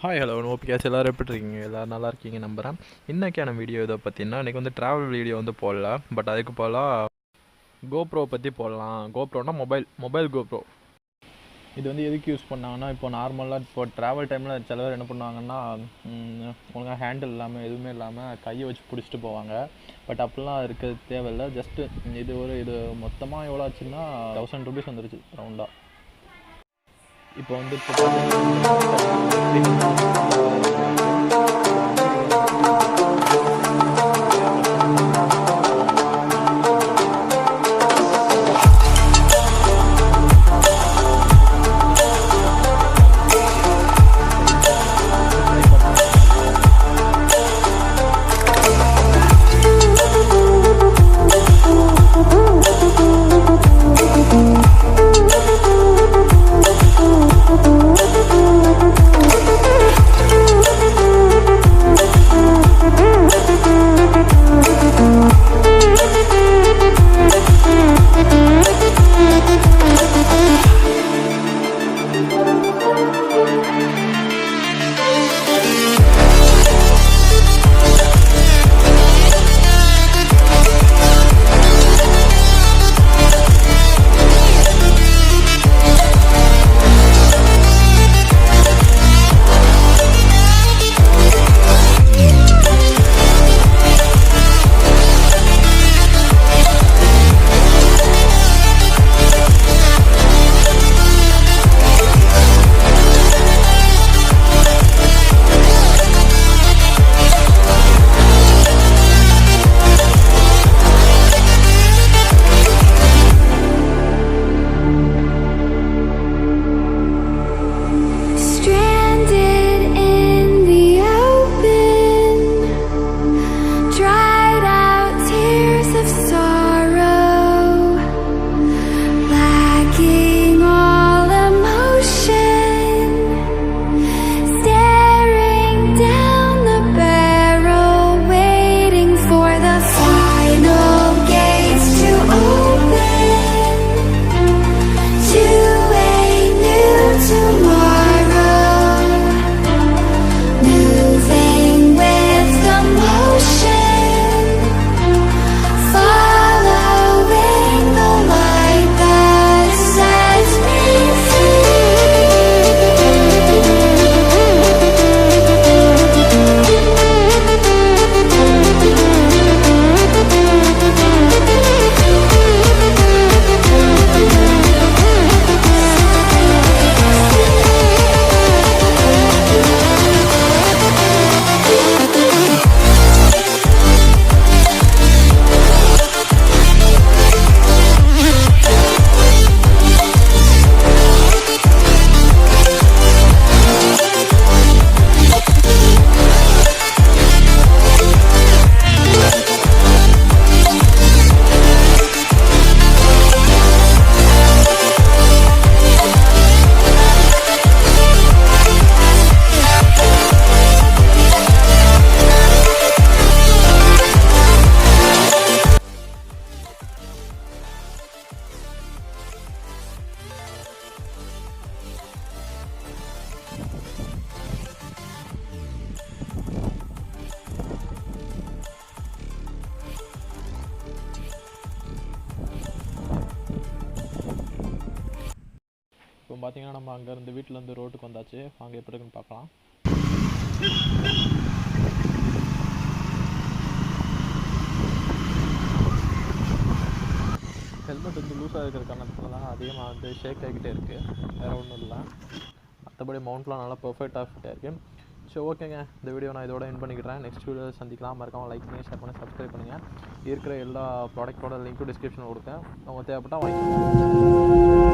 Hi hello OPS எல்லோரும் எப்படி இருக்கீங்க? எல்லோரும் நல்லா இருக்கீங்க நம்புகிறேன். இன்றைக்கான வீடியோ இதை பற்றினா இன்றைக்கி ட்ராவல் வீடியோ போடல. பட் அதுக்கு போகலாம் கோப்ரோ பற்றி போடலாம். கோப்ரோனா மொபைல் கோப்ரோ. இது எதுக்கு யூஸ் பண்ணாங்கன்னா, இப்போ நார்மலாக இப்போ ட்ராவல் டைமில் சில பேர் என்ன பண்ணுவாங்கன்னா, ஒழுங்காக ஹேண்டில் இல்லாமல் எதுவுமே இல்லாமல் கையை வச்சு பிடிச்சிட்டு போவாங்க. பட் அப்படிலாம் இருக்கிறது தேவையில்லை. ஜஸ்ட்டு இது மொத்தமாக எவ்வளோ ஆச்சுன்னா 1000 ரூபீஸ் வந்துருச்சு ரவுண்டாக. இப்போ பார்த்தீங்கன்னா நம்ம அங்கேருந்து வீட்டிலேருந்து ரோட்டுக்கு வந்தாச்சு. அங்கே எப்படி இருக்குன்னு பார்க்கலாம். ஹெல்மெட் லூஸாக இருக்கிற காரணத்தில் தான் அதிகமாக ஷேக் ஆகிக்கிட்டே இருக்குது. வேறு ஒன்றும் இல்லை. மற்றபடி மவுண்ட்லாம் நல்லா பர்ஃபெக்டாக ஃபிட்டாக இருக்குது. ஸோ ஓகேங்க, இந்த வீடியோ நான் இதோட என் பண்ணிக்கிறேன். நெக்ஸ்ட் வீடியோ சந்திக்கலாம். மறக்காமல் லைக் பண்ணி ஷேர் பண்ணி சப்ஸ்கிரைப் பண்ணுங்கள். இருக்கிற எல்லா ப்ராடக்ட்டோட லிங்க்கும் டிஸ்கிரிப்ஷனில் கொடுத்தேன். அவங்க தேவைப்பட்டால் வாங்கிக்கோங்க.